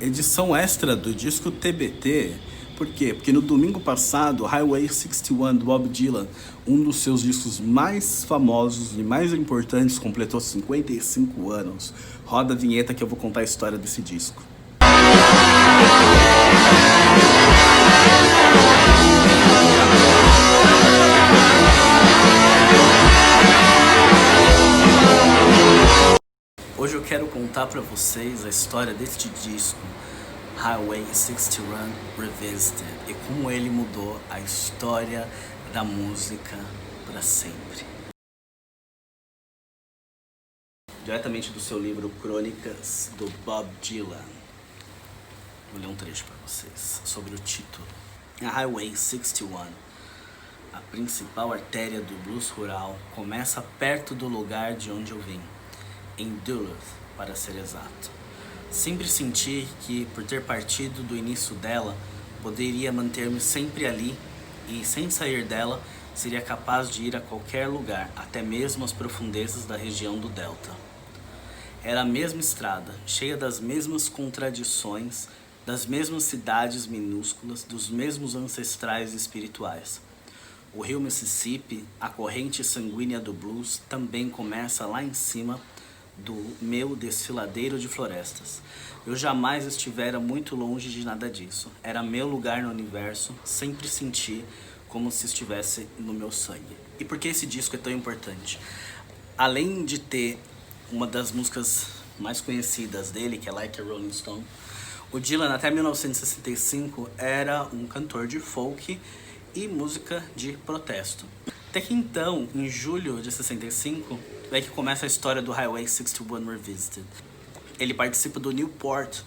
edição extra do disco TBT. Por quê? Porque no domingo passado, Highway 61 do Bob Dylan, um dos seus discos mais famosos e mais importantes, completou 55 anos. Roda a vinheta que eu vou contar a história desse disco. Hoje eu quero contar pra vocês a história deste disco, Highway 61 Revisited, e como ele mudou a história da música para sempre. Diretamente do seu livro Crônicas do Bob Dylan. Vou ler um trecho para vocês sobre o título. A Highway 61, a principal artéria do blues rural, começa perto do lugar de onde eu vim, em Duluth, para ser exato. Sempre senti que, por ter partido do início dela, poderia manter-me sempre ali e, sem sair dela, seria capaz de ir a qualquer lugar, até mesmo as profundezas da região do Delta. Era a mesma estrada, cheia das mesmas contradições, das mesmas cidades minúsculas, dos mesmos ancestrais espirituais. O rio Mississippi, a corrente sanguínea do blues, também começa lá em cima do meu desfiladeiro de florestas. Eu jamais estivera muito longe de nada disso. Era meu lugar no universo, sempre senti como se estivesse no meu sangue. E por que esse disco é tão importante? Além de ter uma das músicas mais conhecidas dele, que é Like a Rolling Stone, o Dylan até 1965 era um cantor de folk e música de protesto. Até que então, em julho de 65, é que começa a história do Highway 61 Revisited. Ele participa do Newport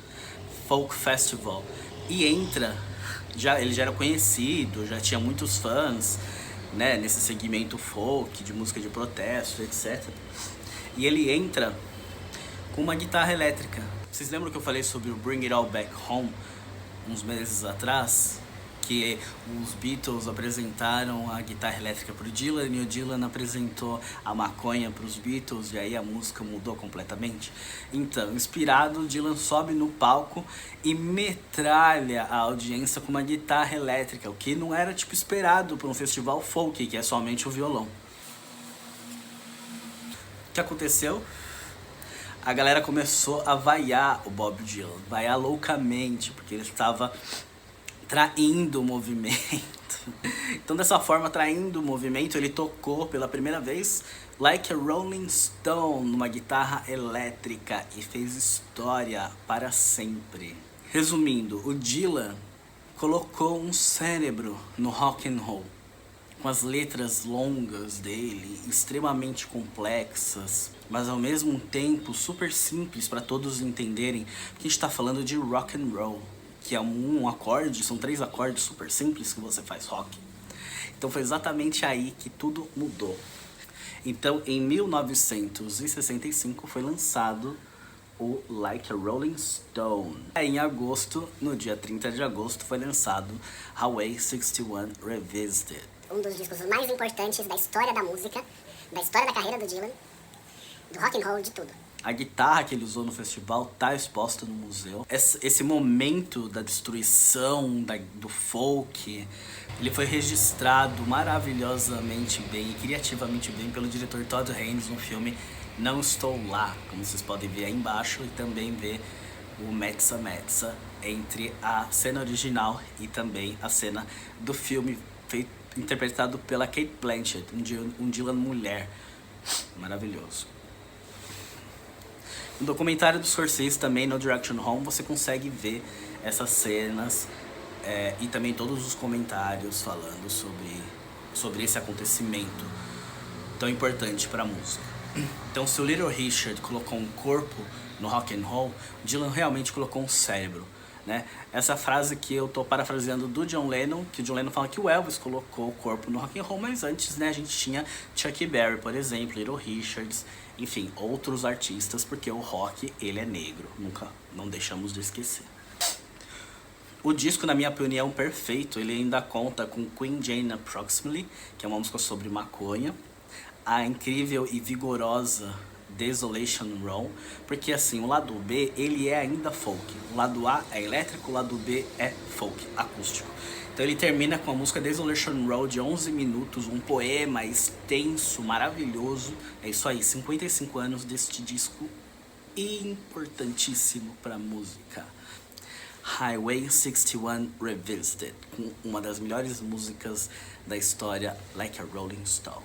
Folk Festival e entra, ele já era conhecido, já tinha muitos fãs, né, nesse segmento folk, de música de protesto, etc. E ele entra com uma guitarra elétrica. Vocês lembram que eu falei sobre o Bring It All Back Home uns meses atrás? Que os Beatles apresentaram a guitarra elétrica para o Dylan e o Dylan apresentou a maconha para os Beatles e aí a música mudou completamente. Então, inspirado, o Dylan sobe no palco e metralha a audiência com uma guitarra elétrica, o que não era tipo esperado para um festival folk, que é somente o violão. O que aconteceu? A galera começou a vaiar o Bob Dylan, vaiar loucamente, porque ele estava traindo o movimento. Então, dessa forma, traindo o movimento, ele tocou pela primeira vez Like a Rolling Stone numa guitarra elétrica e fez história para sempre. Resumindo, o Dylan colocou um cérebro no rock and roll, com as letras longas dele, extremamente complexas, mas ao mesmo tempo super simples para todos entenderem que a gente está falando de rock and roll, que é um acorde, são 3 acordes super simples que você faz rock. Então foi exatamente aí que tudo mudou. Então em 1965 foi lançado o Like a Rolling Stone. Em agosto, no dia 30 de agosto, foi lançado Highway 61 Revisited. Um dos discos mais importantes da história da música, da história da carreira do Dylan, do rock and roll, de tudo. A guitarra que ele usou no festival está exposta no museu. Esse momento da destruição do folk, ele foi registrado maravilhosamente bem e criativamente bem pelo diretor Todd Haynes no filme Não Estou Lá, como vocês podem ver aí embaixo, e também ver o Metsa Metsa entre a cena original e também a cena do filme interpretado pela Cate Blanchett, um Dylan mulher. Maravilhoso. No documentário do Scorsese também, No Direction Home, você consegue ver essas cenas e também todos os comentários falando sobre esse acontecimento tão importante para a música. Então, se o Little Richard colocou um corpo no rock and roll, o Dylan realmente colocou um cérebro, né? Essa frase que eu tô parafraseando do John Lennon, que o John Lennon fala que o Elvis colocou o corpo no rock and roll, mas antes, né, a gente tinha Chuck Berry, por exemplo, Little Richards, enfim, outros artistas, porque o rock, ele é negro, não deixamos de esquecer. O disco, na minha opinião, perfeito, ele ainda conta com Queen Jane Approximately, que é uma música sobre maconha, a incrível e vigorosa Desolation Row, porque assim, o lado B, ele é ainda folk, o lado A é elétrico, o lado B é folk, acústico. Então ele termina com a música Desolation Row de 11 minutos, um poema extenso, maravilhoso. É isso aí, 55 anos deste disco importantíssimo pra música. Highway 61 Revisited, com uma das melhores músicas da história, Like a Rolling Stone.